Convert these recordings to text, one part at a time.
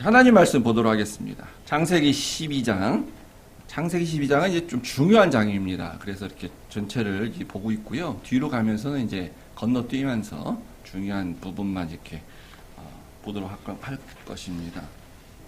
하나님 말씀 보도록 하겠습니다. 창세기 12장. 창세기 12장은 이제 좀 중요한 장입니다. 그래서 이렇게 전체를 이렇게 보고 있고요. 뒤로 가면서는 이제 건너뛰면서 중요한 부분만 이렇게 보도록 할 것입니다.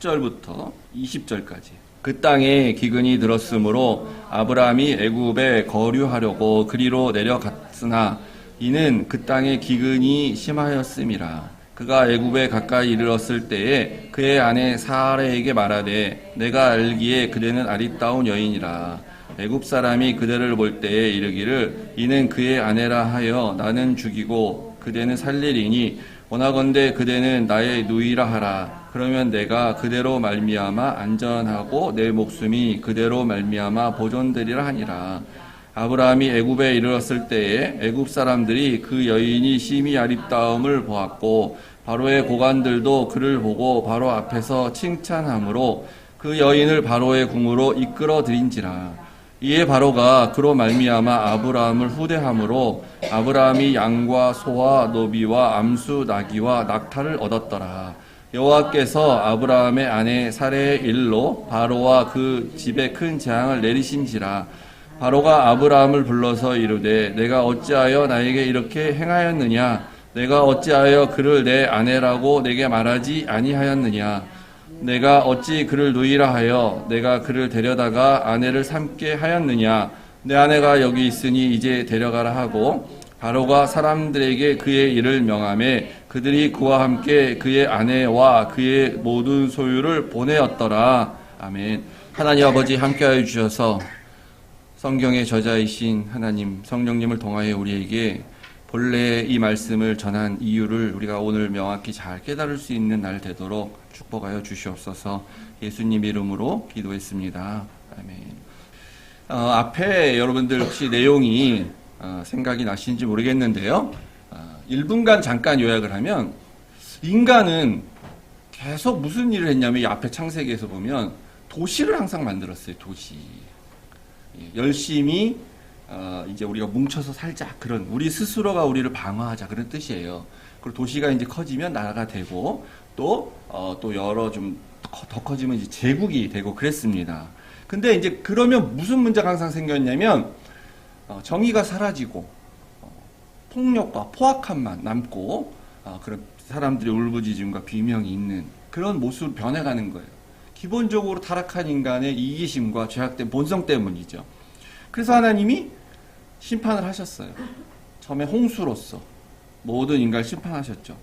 10절부터 20절까지. 그 땅에 기근이 들었으므로 아브라함이 애굽에 거류하려고 그리로 내려갔으나 이는 그 땅에 기근이 심하였음이라. 그가 애굽에 가까이 이르렀을 때에 그의 아내 사라에게 말하되 내가 알기에 그대는 아리따운 여인이라. 애굽 사람이 그대를 볼 때에 이르기를 이는 그의 아내라 하여 나는 죽이고 그대는 살리리니 원하건대 그대는 나의 누이라 하라. 그러면 내가 그대로 말미암아 안전하고 내 목숨이 그대로 말미암아 보존되리라 하니라. 아브라함이 애굽에 이르렀을 때에 애굽 사람들이 그 여인이 심히 아리따움을 보았고 바로의 고관들도 그를 보고 바로 앞에서 칭찬하므로 그 여인을 바로의 궁으로 이끌어 들인지라. 이에 바로가 그로 말미암아 아브라함을 후대함으로 아브라함이 양과 소와 노비와 암수 나귀와 낙타를 얻었더라. 여호와께서 아브라함의 아내 사레의 일로 바로와 그 집에 큰 재앙을 내리신지라. 바로가 아브라함을 불러서 이르되 내가 어찌하여 나에게 이렇게 행하였느냐? 내가 어찌하여 그를 내 아내라고 내게 말하지 아니하였느냐? 내가 어찌 그를 누이라 하여 내가 그를 데려다가 아내를 삼게 하였느냐? 내 아내가 여기 있으니 이제 데려가라 하고 바로가 사람들에게 그의 일을 명하매 그들이 그와 함께 그의 아내와 그의 모든 소유를 보내었더라. 아멘. 하나님 아버지 함께하여 주셔서 성경의 저자이신 하나님 성령님을 통하여 우리에게 본래 이 말씀을 전한 이유를 우리가 오늘 명확히 잘 깨달을 수 있는 날 되도록 축복하여 주시옵소서. 예수님 이름으로 기도했습니다. 아멘. 앞에 여러분들 혹시 내용이 생각이 나시는지 모르겠는데요. 1분간 잠깐 요약을 하면 인간은 계속 무슨 일을 했냐면 이 앞에 창세기에서 보면 도시를 항상 만들었어요. 도시. 열심히 이제 우리가 뭉쳐서 살자, 그런 우리 스스로가 우리를 방어하자, 그런 뜻이에요. 그리고 도시가 이제 커지면 나라가 되고 또 여러 좀 더 커지면 이제 제국이 되고 그랬습니다. 근데 이제 그러면 무슨 문제가 항상 생겼냐면 정의가 사라지고 폭력과 포악함만 남고 그런 사람들의 울부짖음과 비명이 있는 그런 모습으로 변해가는 거예요. 기본적으로 타락한 인간의 이기심과 죄악된 본성 때문이죠. 그래서 하나님이 심판을 하셨어요. 처음에 홍수로서 모든 인간을 심판하셨죠.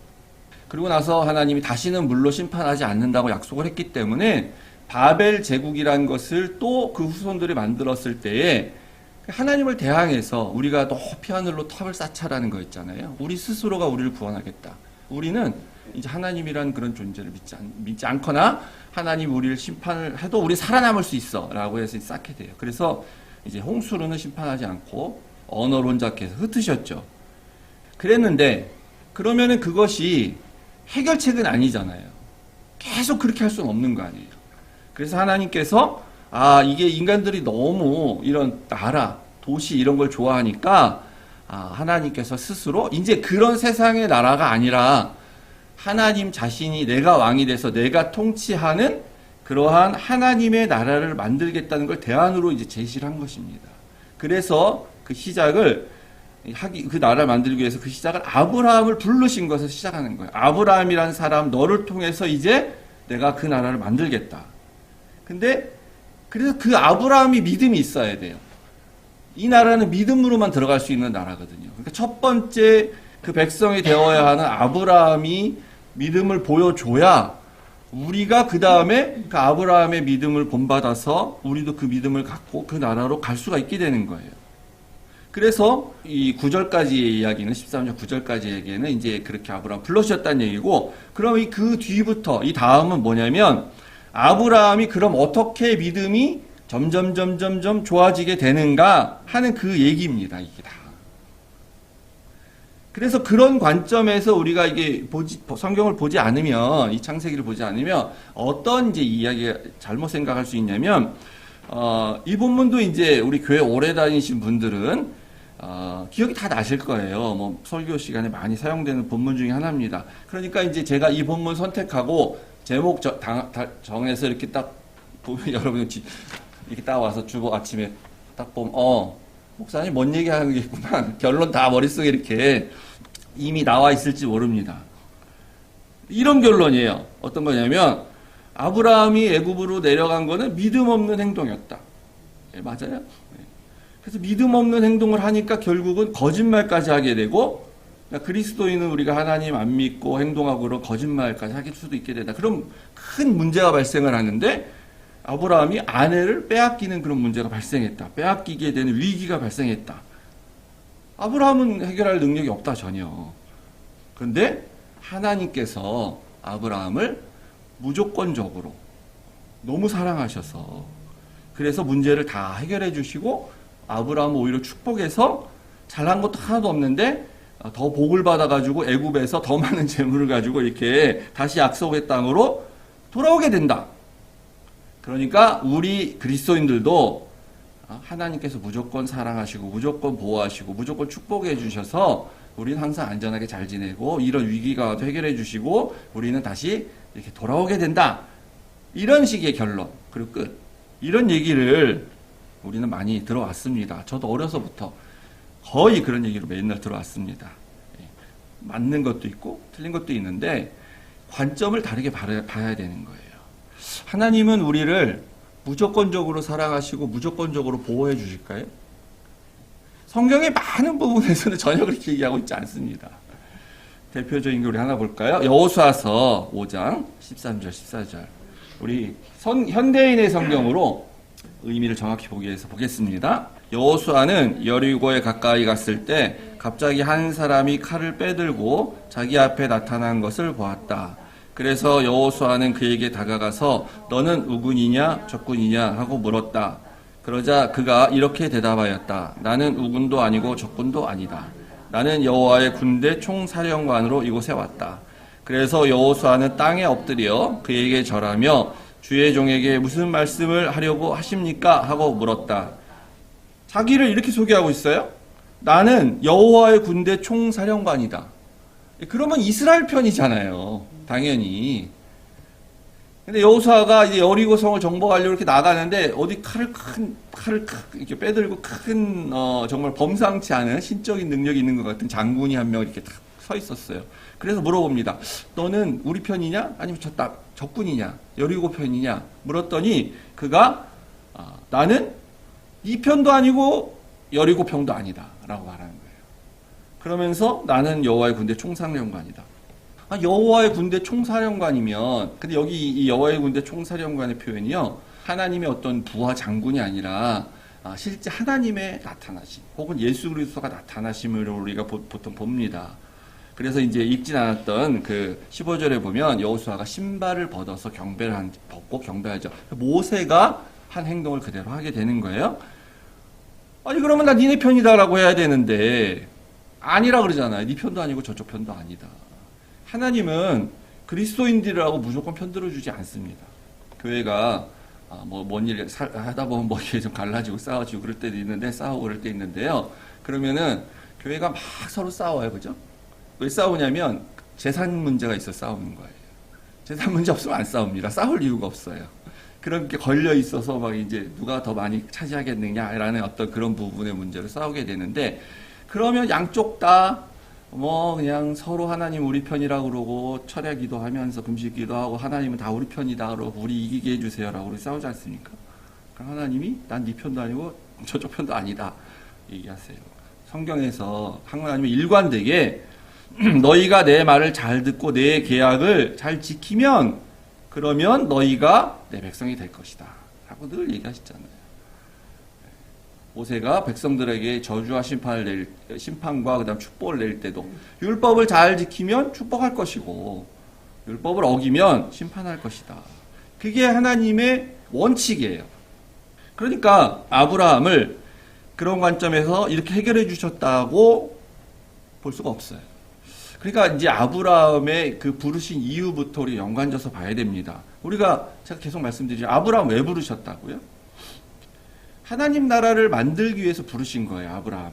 그리고 나서 하나님이 다시는 물로 심판하지 않는다고 약속을 했기 때문에 바벨 제국이라는 것을 또 그 후손들이 만들었을 때에 하나님을 대항해서 우리가 높이 하늘로 탑을 쌓자라는 거 있잖아요. 우리 스스로가 우리를 구원하겠다. 우리는 이제 하나님이라는 그런 존재를 믿지 않거나 하나님 우리를 심판을 해도 우리 살아남을 수 있어 라고 해서 쌓게 돼요. 그래서 이제 홍수로는 심판하지 않고 언어로 혼잡해서 흩으셨죠. 그랬는데 그러면은 그것이 해결책은 아니잖아요. 계속 그렇게 할 수는 없는 거 아니에요. 그래서 하나님께서 이게 인간들이 너무 이런 나라, 도시 이런 걸 좋아하니까 하나님께서 스스로 이제 그런 세상의 나라가 아니라 하나님 자신이 내가 왕이 돼서 내가 통치하는 그러한 하나님의 나라를 만들겠다는 걸 대안으로 이제 제시를 한 것입니다. 그래서 그 시작을 그 나라를 만들기 위해서 그 시작을 아브라함을 부르신 것에서 시작하는 거예요. 아브라함이라는 사람 너를 통해서 이제 내가 그 나라를 만들겠다. 근데 그래서 그 아브라함이 믿음이 있어야 돼요. 이 나라는 믿음으로만 들어갈 수 있는 나라거든요. 그러니까 첫 번째 그 백성이 되어야 하는 아브라함이 믿음을 보여줘야 우리가 그 다음에 그 아브라함의 믿음을 본받아서 우리도 그 믿음을 갖고 그 나라로 갈 수가 있게 되는 거예요. 그래서 이 9절까지의 이야기는 13절 9절까지의 얘기는 이제 그렇게 아브라함 불러주셨다는 얘기고, 그럼 그 뒤부터 이 다음은 뭐냐면 아브라함이 그럼 어떻게 믿음이 점점 좋아지게 되는가 하는 그 얘기입니다. 이게 다. 그래서 그런 관점에서 우리가 이게 성경을 보지 않으면, 이 창세기를 보지 않으면 어떤 이제 이야기가 잘못 생각할 수 있냐면, 이 본문도 이제 우리 교회 오래 다니신 분들은 기억이 다 나실 거예요. 설교 시간에 많이 사용되는 본문 중에 하나입니다. 그러니까 이제 제가 이 본문 선택하고 제목 정해서 이렇게 딱 보면 여러분 이렇게 딱 와서 주보 아침에 딱 보면 목사님 뭔 얘기 하는 게있구만. 결론 다 머릿속에 이렇게 이미 나와 있을지 모릅니다. 이런 결론이에요. 어떤 거냐면 아브라함이 애굽으로 내려간 거는 믿음 없는 행동이었다. 예, 맞아요. 그래서 믿음 없는 행동을 하니까 결국은 거짓말까지 하게 되고, 그리스도인은 우리가 하나님 안 믿고 행동하고 그런 거짓말까지 하게 수도 있게 되다. 그럼 큰 문제가 발생을 하는데 아브라함이 아내를 빼앗기는 그런 문제가 발생했다. 빼앗기게 되는 위기가 발생했다. 아브라함은 해결할 능력이 없다, 전혀. 그런데 하나님께서 아브라함을 무조건적으로 너무 사랑하셔서 그래서 문제를 다 해결해 주시고 아브라함을 오히려 축복해서 잘한 것도 하나도 없는데 더 복을 받아가지고 애굽에서 더 많은 재물을 가지고 이렇게 다시 약속의 땅으로 돌아오게 된다. 그러니까 우리 그리스도인들도 하나님께서 무조건 사랑하시고 무조건 보호하시고 무조건 축복해 주셔서 우리는 항상 안전하게 잘 지내고 이런 위기가 해결해 주시고 우리는 다시 이렇게 돌아오게 된다. 이런 식의 결론 그리고 끝. 이런 얘기를 우리는 많이 들어왔습니다. 저도 어려서부터 거의 그런 얘기로 맨날 들어왔습니다. 맞는 것도 있고 틀린 것도 있는데 관점을 다르게 봐야 되는 거예요. 하나님은 우리를 무조건적으로 사랑하시고 무조건적으로 보호해 주실까요? 성경의 많은 부분에서는 전혀 그렇게 얘기하고 있지 않습니다. 대표적인 게 우리 하나 볼까요? 여호수아서 5장 13절 14절. 우리 현대인의 성경으로 의미를 정확히 보기 위해서 보겠습니다. 여호수아는 여리고에 가까이 갔을 때 갑자기 한 사람이 칼을 빼들고 자기 앞에 나타난 것을 보았다. 그래서 여호수아는 그에게 다가가서 너는 우군이냐 적군이냐 하고 물었다. 그러자 그가 이렇게 대답하였다. 나는 우군도 아니고 적군도 아니다. 나는 여호와의 군대 총사령관으로 이곳에 왔다. 그래서 여호수아는 땅에 엎드려 그에게 절하며 주의 종에게 무슨 말씀을 하려고 하십니까? 하고 물었다. 자기를 이렇게 소개하고 있어요. 나는 여호와의 군대 총사령관이다. 그러면 이스라엘 편이잖아요. 당연히. 근데 여호수아가 이제 여리고성을 정복하려고 이렇게 나가는데 어디 칼을 이렇게 빼들고 큰 정말 범상치 않은 신적인 능력이 있는 것 같은 장군이 한 명 이렇게 딱 서 있었어요. 그래서 물어봅니다. 너는 우리 편이냐? 아니면 적군이냐? 여리고 편이냐? 물었더니 그가 나는 이 편도 아니고 여리고 편도 아니다 라고 말하는 거예요. 그러면서 나는 여호와의 군대 총사령관이다. 여호와의 군대 총사령관이면 근데 여기 이 여호와의 군대 총사령관의 표현이요. 하나님의 어떤 부하 장군이 아니라 실제 하나님의 나타나심 혹은 예수 그리스도가 나타나심을 우리가 보통 봅니다. 그래서 이제 읽진 않았던 그 15절에 보면 여호수아가 신발을 벗고 경배하죠. 모세가 한 행동을 그대로 하게 되는 거예요. 아니 그러면 나 니네 편이다라고 해야 되는데 아니라 그러잖아요. 니 편도 아니고 저쪽 편도 아니다. 하나님은 그리스도인들이라고 무조건 편들어주지 않습니다. 교회가 뭔 일 하다 보면 머리에 좀 갈라지고 싸워지고 그럴 때도 있는데 싸우고 그럴 때 있는데요. 그러면은 교회가 막 서로 싸워요. 그죠? 왜 싸우냐면 재산 문제가 있어 싸우는 거예요. 재산 문제 없으면 안 싸웁니다. 싸울 이유가 없어요. 그런 게 걸려 있어서 막 이제 누가 더 많이 차지하겠느냐라는 어떤 그런 부분의 문제를 싸우게 되는데 그러면 양쪽 다 그냥 서로 하나님 우리 편이라고 그러고 철야 기도하면서 금식 기도하고 하나님은 다 우리 편이다 그러고 우리 이기게 해주세요라고 우리 싸우지 않습니까? 그럼 하나님이 난 네 편도 아니고 저쪽 편도 아니다 얘기하세요. 성경에서 하나님은 일관되게 너희가 내 말을 잘 듣고 내 계약을 잘 지키면 그러면 너희가 내 백성이 될 것이다 라고 늘 얘기하시잖아요. 모세가 백성들에게 저주와 심판과 그다음 축복을 낼 때도 율법을 잘 지키면 축복할 것이고 율법을 어기면 심판할 것이다. 그게 하나님의 원칙이에요. 그러니까 아브라함을 그런 관점에서 이렇게 해결해 주셨다고 볼 수가 없어요. 그러니까 이제 아브라함의 그 부르신 이유부터 우리 연관져서 봐야 됩니다. 제가 계속 말씀드리죠. 아브라함 왜 부르셨다고요? 하나님 나라를 만들기 위해서 부르신 거예요, 아브라함을.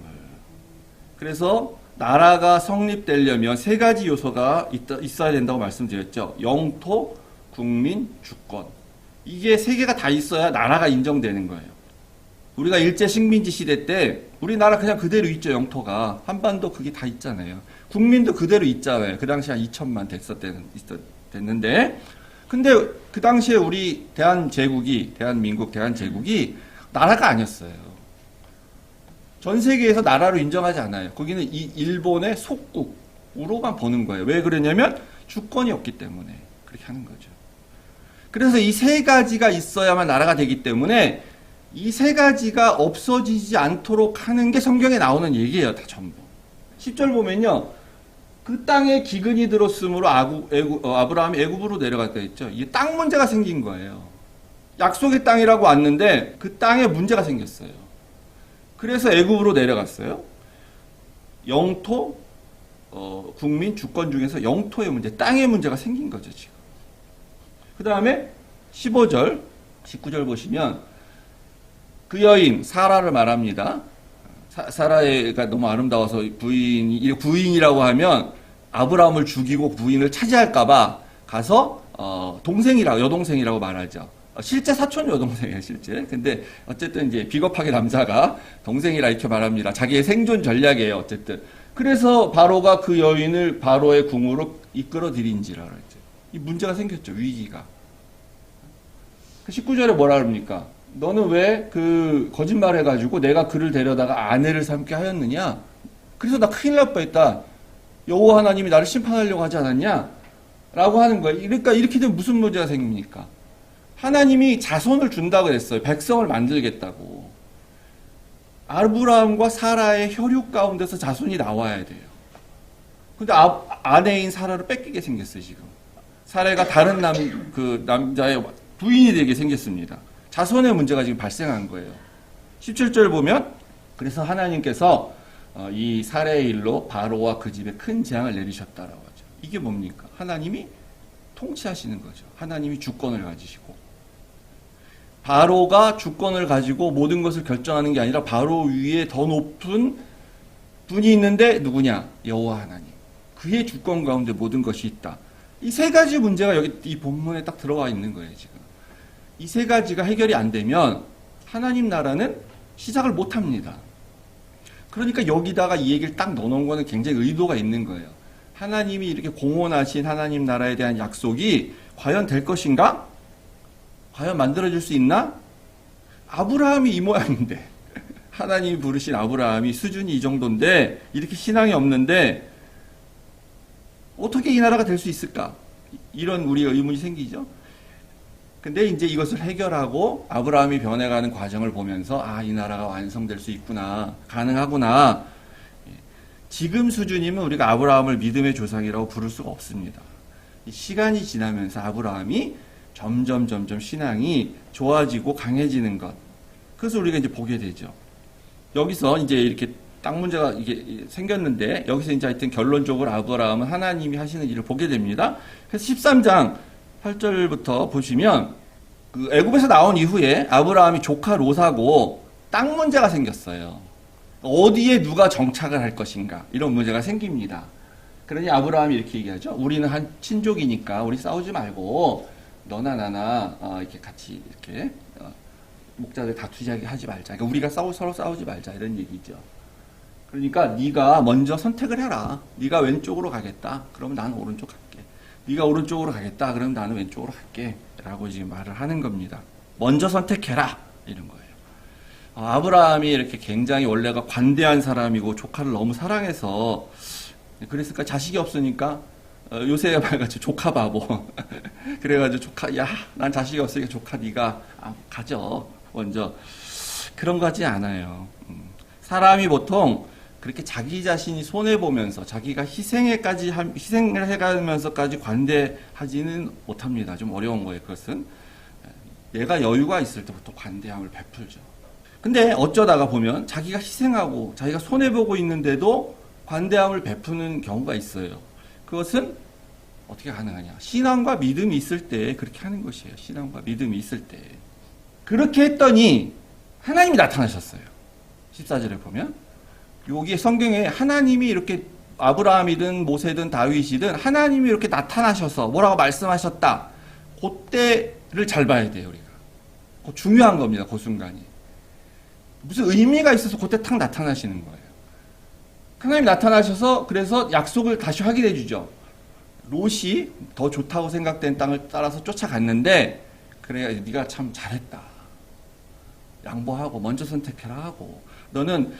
그래서 나라가 성립되려면 세 가지 요소가 있어야 된다고 말씀드렸죠. 영토, 국민, 주권. 이게 세 개가 다 있어야 나라가 인정되는 거예요. 우리가 일제 식민지 시대 때 우리나라 그냥 그대로 있죠. 영토가. 한반도 그게 다 있잖아요. 국민도 그대로 있잖아요. 그 당시 한 2천만 됐는데 근데 그 당시에 우리 대한민국 대한제국이 나라가 아니었어요. 전 세계에서 나라로 인정하지 않아요. 거기는 이 일본의 속국으로만 보는 거예요. 왜 그러냐면 주권이 없기 때문에 그렇게 하는 거죠. 그래서 이 세 가지가 있어야만 나라가 되기 때문에 이 세 가지가 없어지지 않도록 하는 게 성경에 나오는 얘기예요. 다 전부. 10절 보면요. 그 땅에 기근이 들었으므로 아브라함이 애굽으로 내려갔다 했죠. 이게 땅 문제가 생긴 거예요. 약속의 땅이라고 왔는데 그 땅에 문제가 생겼어요. 그래서 애굽으로 내려갔어요. 영토, 국민, 주권 중에서 영토의 문제, 땅의 문제가 생긴 거죠, 지금. 그 다음에 15절, 19절 보시면 그 여인 사라를 말합니다. 사라가 너무 아름다워서 부인이라고 하면 아브라함을 죽이고 부인을 차지할까봐 가서 여동생이라고 말하죠. 실제 사촌 여동생이에요, 실제. 근데 어쨌든 이제 비겁하게 남자가 동생이라 이렇게 말합니다. 자기의 생존 전략이에요, 어쨌든. 그래서 바로가 그 여인을 바로의 궁으로 이끌어 들인지라 그랬죠. 이 문제가 생겼죠, 위기가. 19절에 뭐라 그럽니까? 너는 왜 그 거짓말 해가지고 내가 그를 데려다가 아내를 삼게 하였느냐? 그래서 나 큰일 날 뻔했다. 여호와 하나님이 나를 심판하려고 하지 않았냐? 라고 하는 거예요. 그러니까 이렇게 되면 무슨 문제가 생깁니까? 하나님이 자손을 준다고 했어요. 백성을 만들겠다고. 아브라함과 사라의 혈육 가운데서 자손이 나와야 돼요. 근데 아내인 사라를 뺏기게 생겼어요, 지금. 사라가 다른 남자의 부인이 되게 생겼습니다. 자손의 문제가 지금 발생한 거예요. 17절 보면 그래서 하나님께서 이 사라의 일로 바로와 그 집에 큰 재앙을 내리셨다라고 하죠. 이게 뭡니까? 하나님이 통치하시는 거죠. 하나님이 주권을 가지시고 바로가 주권을 가지고 모든 것을 결정하는 게 아니라 바로 위에 더 높은 분이 있는데 누구냐? 여호와 하나님. 그의 주권 가운데 모든 것이 있다. 이 세 가지 문제가 여기 이 본문에 딱 들어와 있는 거예요, 지금. 이 세 가지가 해결이 안 되면 하나님 나라는 시작을 못 합니다. 그러니까 여기다가 이 얘기를 딱 넣어놓은 거는 굉장히 의도가 있는 거예요. 하나님이 이렇게 공헌하신 하나님 나라에 대한 약속이 과연 될 것인가? 과연 만들어질 수 있나? 아브라함이 이 모양인데 하나님이 부르신 아브라함이 수준이 이 정도인데 이렇게 신앙이 없는데 어떻게 이 나라가 될 수 있을까? 이런 우리가 의문이 생기죠. 근데 이제 이것을 해결하고 아브라함이 변해가는 과정을 보면서 이 나라가 완성될 수 있구나, 가능하구나. 지금 수준이면 우리가 아브라함을 믿음의 조상이라고 부를 수가 없습니다. 시간이 지나면서 아브라함이 점점 신앙이 좋아지고 강해지는 것. 그래서 우리가 이제 보게 되죠. 여기서 이제 이렇게 땅 문제가 이게 생겼는데 여기서 이제 하여튼 결론적으로 아브라함은 하나님이 하시는 일을 보게 됩니다. 그래서 13장 8절부터 보시면 그 애굽에서 나온 이후에 아브라함이 조카 롯하고 땅 문제가 생겼어요. 어디에 누가 정착을 할 것인가 이런 문제가 생깁니다. 그러니 아브라함이 이렇게 얘기하죠. 우리는 한 친족이니까 우리 싸우지 말고 너나 나나 이렇게 같이 이렇게 목자들 다투지 하지 말자. 그러니까 우리가 서로 싸우지 말자 이런 얘기죠. 그러니까 네가 먼저 선택을 해라. 네가 왼쪽으로 가겠다. 그러면 나는 오른쪽 갈게. 네가 오른쪽으로 가겠다. 그러면 나는 왼쪽으로 갈게. 라고 지금 말을 하는 겁니다. 먼저 선택해라. 이런 거예요. 아브라함이 이렇게 굉장히 원래가 관대한 사람이고 조카를 너무 사랑해서 그랬을까? 자식이 없으니까 요새 말같이 조카 바보. 그래가지고 조카, 난 자식이 없으니까 조카 네가 가져. 먼저. 그런 거 하지 않아요. 사람이 보통 그렇게 자기 자신이 손해보면서 자기가 희생을 해가면서까지 관대하지는 못합니다. 좀 어려운 거예요, 그것은. 내가 여유가 있을 때부터 관대함을 베풀죠. 근데 어쩌다가 보면 자기가 희생하고 자기가 손해보고 있는데도 관대함을 베푸는 경우가 있어요. 그것은 어떻게 가능하냐. 신앙과 믿음이 있을 때 그렇게 하는 것이에요. 신앙과 믿음이 있을 때. 그렇게 했더니 하나님이 나타나셨어요. 14절에 보면. 여기 성경에 하나님이 이렇게 아브라함이든 모세든 다윗이든 하나님이 이렇게 나타나셔서 뭐라고 말씀하셨다. 그때를 잘 봐야 돼요, 우리가. 중요한 겁니다, 그 순간이. 무슨 의미가 있어서 그때 탁 나타나시는 거예요. 하나님 나타나셔서 그래서 약속을 다시 확인해 주죠. 롯이 더 좋다고 생각된 땅을 따라서 쫓아갔는데 그래 네가 참 잘했다. 양보하고 먼저 선택해라 하고 너는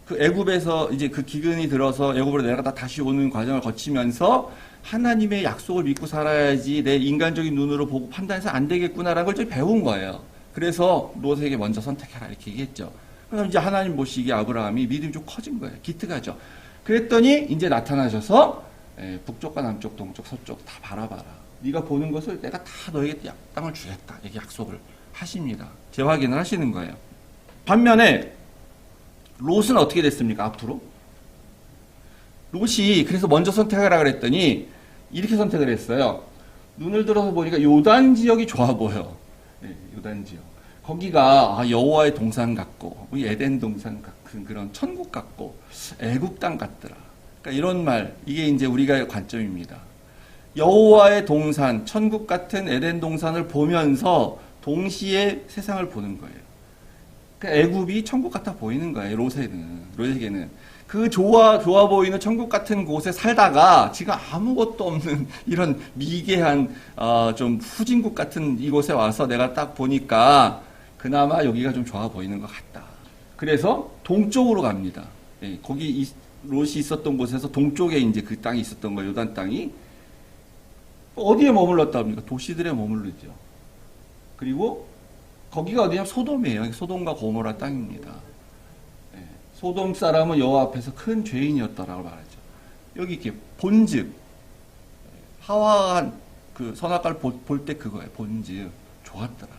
그 애굽에서 이제 그 기근이 들어서 애굽으로 내려가다 다시 오는 과정을 거치면서 하나님의 약속을 믿고 살아야지 내 인간적인 눈으로 보고 판단해서 안 되겠구나라는 걸 좀 배운 거예요. 그래서 롯에게 먼저 선택해라 이렇게 얘기했죠. 그럼 이제 하나님 보시기에 아브라함이 믿음이 좀 커진 거예요. 기특하죠. 그랬더니 이제 나타나셔서 북쪽과 남쪽, 동쪽, 서쪽 다 바라봐라. 네가 보는 것을 내가 다 너에게 땅을 주겠다. 이렇게 약속을 하십니다. 재확인을 하시는 거예요. 반면에 롯은 어떻게 됐습니까? 앞으로 롯이 그래서 먼저 선택하라 그랬더니 이렇게 선택을 했어요. 눈을 들어서 보니까 요단 지역이 좋아 보여. 요단 지역. 거기가 여호와의 동산 같고 에덴 동산 같은 그런 천국 같고 애굽 땅 같더라. 그러니까 이런 말, 이게 이제 우리가 관점입니다. 여호와의 동산, 천국 같은 에덴 동산을 보면서 동시에 세상을 보는 거예요. 그러니까 애굽이 천국 같아 보이는 거예요. 롯에게는 그 좋아 보이는 천국 같은 곳에 살다가 지금 아무것도 없는 이런 미개한 좀 후진국 같은 이곳에 와서 내가 딱 보니까 그나마 여기가 좀 좋아 보이는 것 같다. 그래서 동쪽으로 갑니다. 거기 롯이 있었던 곳에서 동쪽에 이제 그 땅이 있었던 거예요. 요단 땅이. 어디에 머물렀다 합니까? 도시들에 머무르죠. 그리고 거기가 어디냐면 소돔이에요. 소돔과 고모라 땅입니다. 소돔 사람은 여호와 앞에서 큰 죄인이었다라고 말하죠. 여기 이렇게 본즉 하와가 그 선악과를 볼 때 그거예요. 본즉 좋았더라.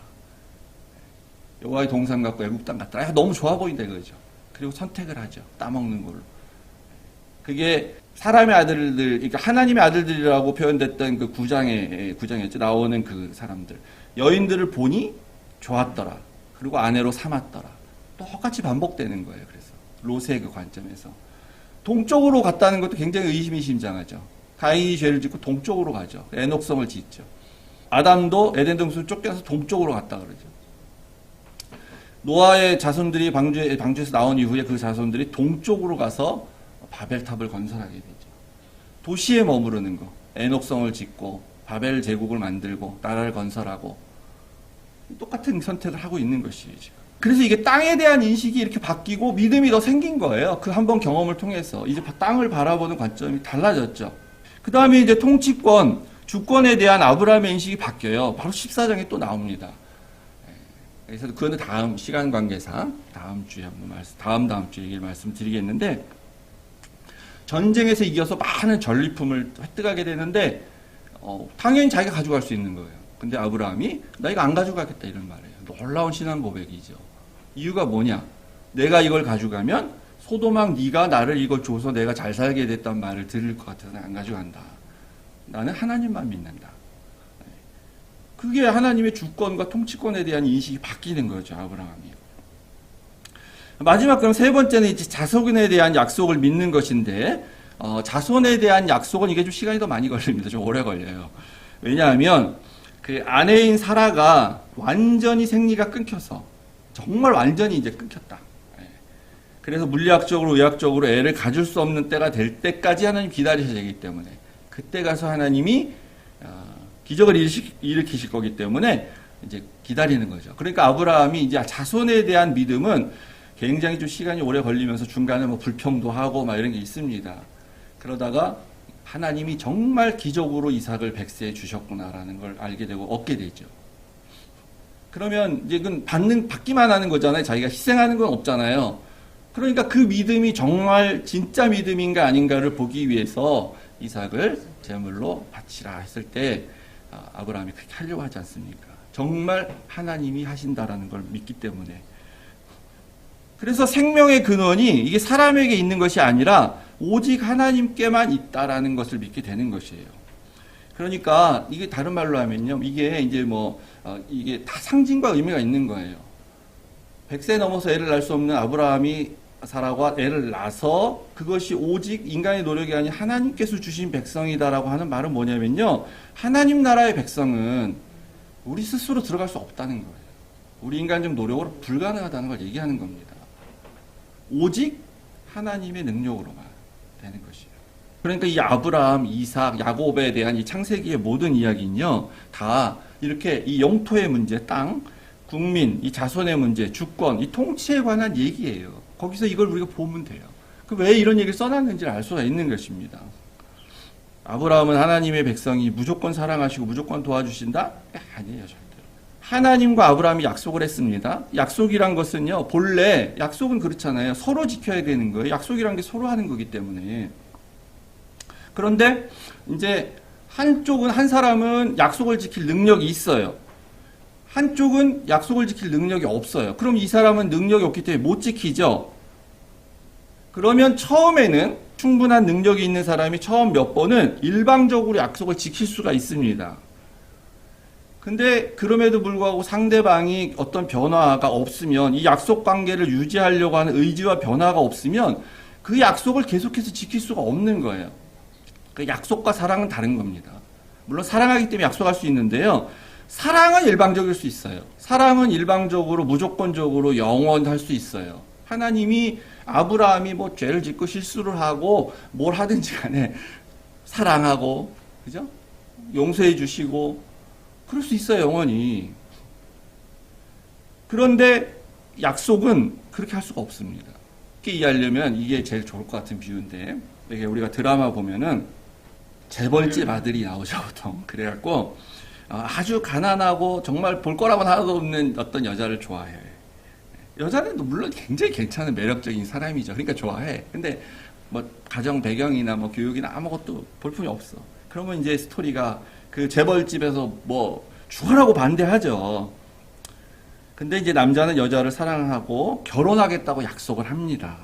여호와의 동산 같고 애굽 땅 같더라. 너무 좋아 보인다 이거죠. 그리고 선택을 하죠. 따먹는 걸로. 그게 사람의 아들들, 그러니까 하나님의 아들들이라고 표현됐던 그 구장이었죠. 나오는 그 사람들. 여인들을 보니 좋았더라. 그리고 아내로 삼았더라. 똑같이 반복되는 거예요. 그래서 롯의 그 관점에서. 동쪽으로 갔다는 것도 굉장히 의미심장하죠. 가인이 죄를 짓고 동쪽으로 가죠. 에녹성을 짓죠. 아담도 에덴 동산을 쫓겨나서 동쪽으로 갔다 그러죠. 노아의 자손들이 방주에서 나온 이후에 그 자손들이 동쪽으로 가서 바벨탑을 건설하게 되죠. 도시에 머무르는 거, 에녹성을 짓고 바벨 제국을 만들고 나라를 건설하고 똑같은 선택을 하고 있는 것이에요. 지금. 그래서 이게 땅에 대한 인식이 이렇게 바뀌고 믿음이 더 생긴 거예요. 그 한 번 경험을 통해서 이제 땅을 바라보는 관점이 달라졌죠. 그 다음에 이제 통치권, 주권에 대한 아브라함의 인식이 바뀌어요. 바로 14장에 또 나옵니다. 그래서 그거는 다음 시간 관계상 다음 주에 다음 주에 얘기를 말씀드리겠는데, 전쟁에서 이겨서 많은 전리품을 획득하게 되는데 당연히 자기가 가져갈 수 있는 거예요. 근데 아브라함이 나 이거 안 가져가겠다 이런 말이에요. 놀라운 신앙 고백이죠. 이유가 뭐냐? 내가 이걸 가져가면 소돔왕 네가 나를 이걸 줘서 내가 잘 살게 됐단 말을 들을 것 같아서 안 가져간다. 나는 하나님만 믿는다. 그게 하나님의 주권과 통치권에 대한 인식이 바뀌는 거죠. 아브라함이. 마지막 그럼 세 번째는 이제 자손에 대한 약속을 믿는 것인데, 자손에 대한 약속은 이게 좀 시간이 더 많이 걸립니다. 좀 오래 걸려요. 왜냐하면 그 아내인 사라가 완전히 생리가 끊겨서 정말 완전히 이제 끊겼다. 그래서 물리학적으로 의학적으로 애를 가질 수 없는 때가 될 때까지 하나님 기다리셔야 되기 때문에 그때 가서 하나님이 기적을 일으키실 거기 때문에 이제 기다리는 거죠. 그러니까 아브라함이 이제 자손에 대한 믿음은 굉장히 좀 시간이 오래 걸리면서 중간에 뭐 불평도 하고 막 이런 게 있습니다. 그러다가 하나님이 정말 기적으로 이삭을 100세에 주셨구나라는 걸 알게 되고 얻게 되죠. 그러면 이제 그건 받기만 하는 거잖아요. 자기가 희생하는 건 없잖아요. 그러니까 그 믿음이 정말 진짜 믿음인가 아닌가를 보기 위해서 이삭을 제물로 바치라 했을 때 아브라함이 그렇게 하려고 하지 않습니까? 정말 하나님이 하신다라는 걸 믿기 때문에. 그래서 생명의 근원이 이게 사람에게 있는 것이 아니라 오직 하나님께만 있다라는 것을 믿게 되는 것이에요. 그러니까 이게 다른 말로 하면요, 이게 이제 이게 다 상징과 의미가 있는 거예요. 100세 넘어서 애를 낳을 수 없는 아브라함이 사라가 애를 낳아서 그것이 오직 인간의 노력이 아닌 하나님께서 주신 백성이다라고 하는 말은 뭐냐면요, 하나님 나라의 백성은 우리 스스로 들어갈 수 없다는 거예요. 우리 인간적 노력으로 불가능하다는 걸 얘기하는 겁니다. 오직 하나님의 능력으로만 되는 것이에요. 그러니까 이 아브라함, 이삭, 야곱에 대한 이 창세기의 모든 이야기는요, 다 이렇게 이 영토의 문제, 땅, 국민, 이 자손의 문제, 주권, 이 통치에 관한 얘기예요. 거기서 이걸 우리가 보면 돼요. 왜 이런 얘기를 써놨는지를 알 수가 있는 것입니다. 아브라함은 하나님의 백성이 무조건 사랑하시고 무조건 도와주신다? 아니에요, 절대로. 하나님과 아브라함이 약속을 했습니다. 약속이란 것은요, 본래 약속은 그렇잖아요. 서로 지켜야 되는 거예요. 약속이란 게 서로 하는 거기 때문에. 그런데 이제 한쪽은, 한 사람은 약속을 지킬 능력이 있어요. 한쪽은 약속을 지킬 능력이 없어요. 그럼 이 사람은 능력이 없기 때문에 못 지키죠. 그러면 처음에는 충분한 능력이 있는 사람이 처음 몇 번은 일방적으로 약속을 지킬 수가 있습니다. 근데 그럼에도 불구하고 상대방이 어떤 변화가 없으면, 이 약속 관계를 유지하려고 하는 의지와 변화가 없으면 그 약속을 계속해서 지킬 수가 없는 거예요. 그 약속과 사랑은 다른 겁니다. 물론 사랑하기 때문에 약속할 수 있는데요. 사랑은 일방적일 수 있어요. 사랑은 일방적으로 무조건적으로 영원할 수 있어요. 하나님이 아브라함이 뭐 죄를 짓고 실수를 하고 뭘 하든지 간에 사랑하고, 그죠? 용서해 주시고 그럴 수 있어요, 영원히. 그런데 약속은 그렇게 할 수가 없습니다. 쉽게 이해하려면 이게 제일 좋을 것 같은 비유인데, 이게 우리가 드라마 보면은 재벌집 아들이 나오죠, 보통. 그래갖고 아주 가난하고 정말 볼 거라고 하나도 없는 어떤 여자를 좋아해. 여자는 물론 굉장히 괜찮은 매력적인 사람이죠. 그러니까 좋아해. 근데 뭐 가정 배경이나 뭐 교육이나 아무것도 볼품이 없어. 그러면 이제 스토리가 그 재벌집에서 뭐 죽으라고 반대하죠. 근데 이제 남자는 여자를 사랑하고 결혼하겠다고 약속을 합니다.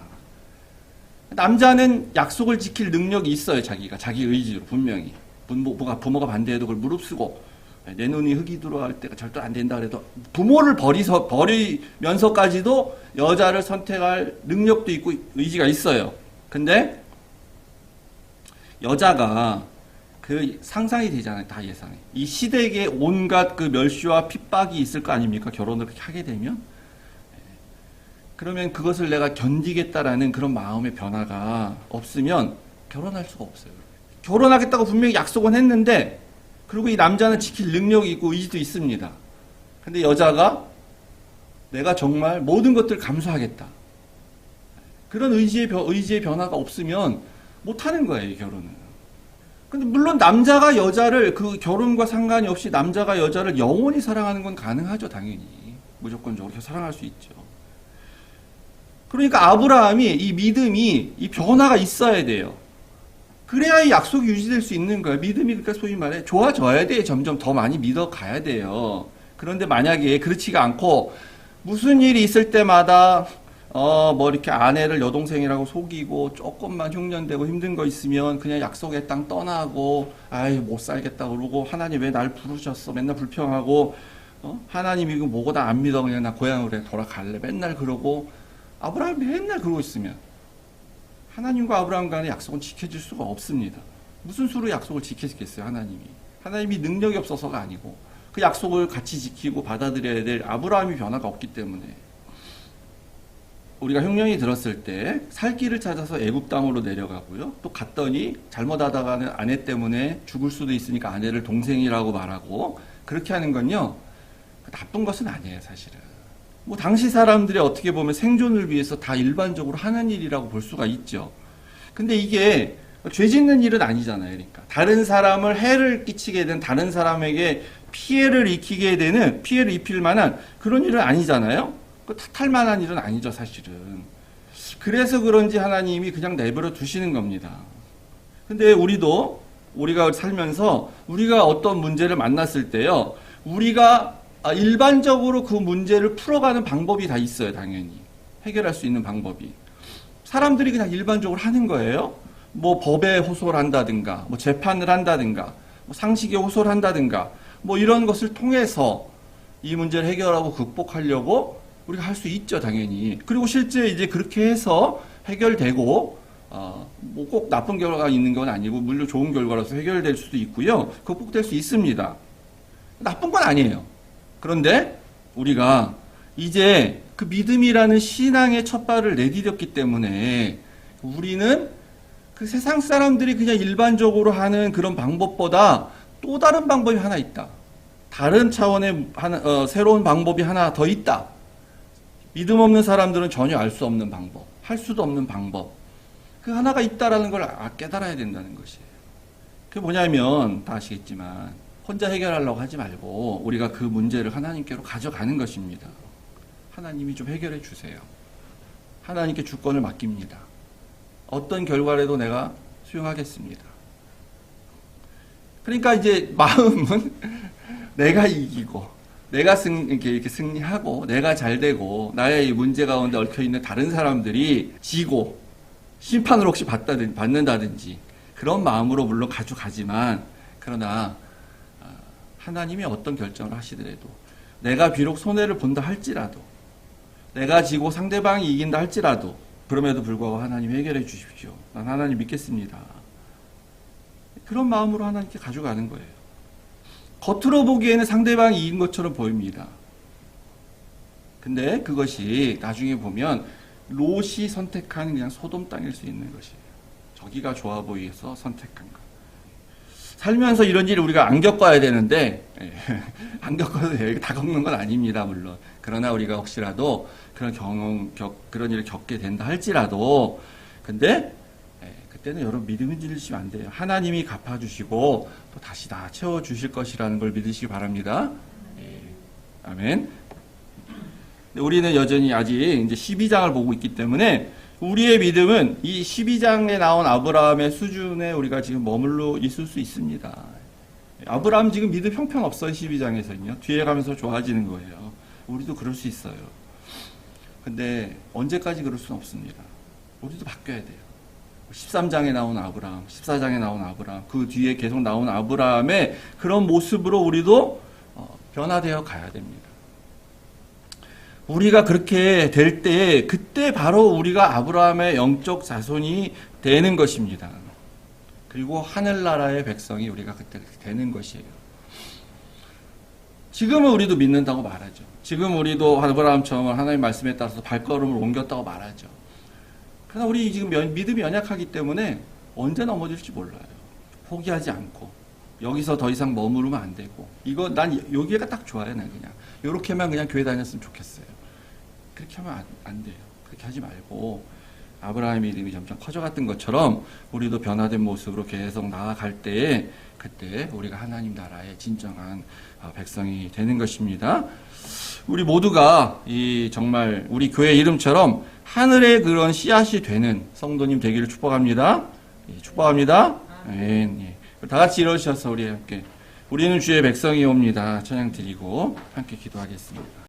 남자는 약속을 지킬 능력이 있어요. 자기가 자기 의지로 분명히. 부모가 반대해도 그걸 무릅쓰고, 내 눈이 흙이 들어갈 때가 절대 안 된다 그래도 부모를 버리면서까지도 여자를 선택할 능력도 있고 의지가 있어요. 근데 여자가 그 상상이 되잖아요. 다 예상이. 이 시댁에 온갖 그 멸시와 핍박이 있을 거 아닙니까? 결혼을 그렇게 하게 되면. 그러면 그것을 내가 견디겠다라는 그런 마음의 변화가 없으면 결혼할 수가 없어요. 결혼하겠다고 분명히 약속은 했는데, 그리고 이 남자는 지킬 능력이 있고 의지도 있습니다. 근데 여자가 내가 정말 모든 것들을 감수하겠다. 그런 의지의 변화가 없으면 못하는 거예요, 이 결혼은. 근데 물론 남자가 여자를, 그 결혼과 상관이 없이 남자가 여자를 영원히 사랑하는 건 가능하죠, 당연히. 무조건적으로 사랑할 수 있죠. 그러니까 아브라함이 이 믿음이, 이 변화가 있어야 돼요. 그래야 이 약속이 유지될 수 있는 거예요. 믿음이, 그러니까 소위 말해 좋아져야 돼. 점점 더 많이 믿어가야 돼요. 그런데 만약에 그렇지가 않고 무슨 일이 있을 때마다 뭐 이렇게 아내를 여동생이라고 속이고 조금만 흉년되고 힘든 거 있으면 그냥 약속의 땅 떠나고, 아이 못 살겠다 그러고, 하나님 왜 날 부르셨어? 맨날 불평하고, 하나님 이거 뭐고 나 안 믿어, 그냥 나 고향으로 돌아갈래. 맨날 그러고, 아브라함이 맨날 그러고 있으면 하나님과 아브라함 간의 약속은 지켜질 수가 없습니다. 무슨 수로 약속을 지키겠어요, 하나님이. 하나님이 능력이 없어서가 아니고 그 약속을 같이 지키고 받아들여야 될 아브라함이 변화가 없기 때문에. 우리가 흉년이 들었을 때 살 길을 찾아서 애굽 땅으로 내려가고요. 또 갔더니 잘못하다가는 아내 때문에 죽을 수도 있으니까 아내를 동생이라고 말하고, 그렇게 하는 건요, 나쁜 것은 아니에요, 사실은. 뭐 당시 사람들이 어떻게 보면 생존을 위해서 다 일반적으로 하는 일이라고 볼 수가 있죠. 근데 이게 죄 짓는 일은 아니잖아요. 그러니까 다른 사람을 해를 끼치게 된, 다른 사람에게 피해를 입힐 만한 그런 일은 아니잖아요. 그 탓할 만한 일은 아니죠, 사실은. 그래서 그런지 하나님이 그냥 내버려 두시는 겁니다. 근데 우리가 살면서 우리가 어떤 문제를 만났을 때요, 우리가 일반적으로 그 문제를 풀어가는 방법이 다 있어요, 당연히. 해결할 수 있는 방법이. 사람들이 그냥 일반적으로 하는 거예요. 뭐 법에 호소를 한다든가, 뭐 재판을 한다든가, 뭐 상식에 호소를 한다든가, 뭐 이런 것을 통해서 이 문제를 해결하고 극복하려고 우리가 할 수 있죠, 당연히. 그리고 실제 이제 그렇게 해서 해결되고, 뭐 꼭 나쁜 결과가 있는 건 아니고, 물론 좋은 결과라서 해결될 수도 있고요. 극복될 수 있습니다. 나쁜 건 아니에요. 그런데 우리가 이제 그 믿음이라는 신앙의 첫 발을 내디뎠기 때문에 우리는 그 세상 사람들이 그냥 일반적으로 하는 그런 방법보다 또 다른 방법이 하나 있다. 다른 차원의 새로운 방법이 하나 더 있다. 믿음 없는 사람들은 전혀 알 수 없는 방법, 할 수도 없는 방법. 그 하나가 있다라는 걸 깨달아야 된다는 것이에요. 그게 뭐냐면 다 아시겠지만 혼자 해결하려고 하지 말고 우리가 그 문제를 하나님께로 가져가는 것입니다. 하나님이 좀 해결해 주세요. 하나님께 주권을 맡깁니다. 어떤 결과라도 내가 수용하겠습니다. 그러니까 이제 마음은 내가 이기고 내가 이렇게 승리하고 내가 잘 되고 나의 이 문제 가운데 얽혀있는 다른 사람들이 지고 심판을 혹시 받는다든지 그런 마음으로 물론 가져가지만 그러나 하나님이 어떤 결정을 하시더라도 내가 비록 손해를 본다 할지라도 내가 지고 상대방이 이긴다 할지라도 그럼에도 불구하고 하나님 해결해 주십시오. 난 하나님 믿겠습니다. 그런 마음으로 하나님께 가져가는 거예요. 겉으로 보기에는 상대방이 이긴 것처럼 보입니다. 근데 그것이 나중에 보면 롯이 선택한 그냥 소돔 땅일 수 있는 것이에요. 저기가 좋아 보여서 선택한 것. 살면서 이런 일을 우리가 안 겪어야 되는데 안 겪어도 돼요. 다 겪는 건 아닙니다, 물론. 그러나 우리가 혹시라도 그런 그런 일을 겪게 된다 할지라도 근데 그때는 여러분 믿음을 잃으시면 안 돼요. 하나님이 갚아주시고 또 다시 다 채워주실 것이라는 걸 믿으시기 바랍니다. 아멘. 우리는 여전히 아직 이제 12장을 보고 있기 때문에 우리의 믿음은 이 12장에 나온 아브라함의 수준에 우리가 지금 머물러 있을 수 있습니다. 아브라함 지금 믿음 형편없어요. 12장에서는요. 뒤에 가면서 좋아지는 거예요. 우리도 그럴 수 있어요. 근데 언제까지 그럴 수는 없습니다. 우리도 바뀌어야 돼요. 13장에 나온 아브라함, 14장에 나온 아브라함, 그 뒤에 계속 나온 아브라함의 그런 모습으로 우리도 변화되어 가야 됩니다. 우리가 그렇게 될 때 그때 바로 우리가 아브라함의 영적 자손이 되는 것입니다. 그리고 하늘나라의 백성이 우리가 그때 되는 것이에요. 지금은 우리도 믿는다고 말하죠. 지금 우리도 아브라함처럼 하나님 말씀에 따라서 발걸음을 옮겼다고 말하죠. 그러나 우리 지금 믿음이 연약하기 때문에 언제 넘어질지 몰라요. 포기하지 않고 여기서 더 이상 머무르면 안 되고 난 여기가 딱 좋아요. 난 그냥 이렇게만 그냥 교회 다녔으면 좋겠어요. 그렇게 하면 안 돼요. 그렇게 하지 말고 아브라함의 믿음이 점점 커져갔던 것처럼 우리도 변화된 모습으로 계속 나아갈 때에 그때 우리가 하나님 나라의 진정한 백성이 되는 것입니다. 우리 모두가 정말 우리 교회 이름처럼 하늘의 그런 씨앗이 되는 성도님 되기를 축복합니다. 축복합니다. 아멘. 다 같이 일어서셔서 우리 함께 우리는 주의 백성이옵니다. 찬양 드리고 함께 기도하겠습니다.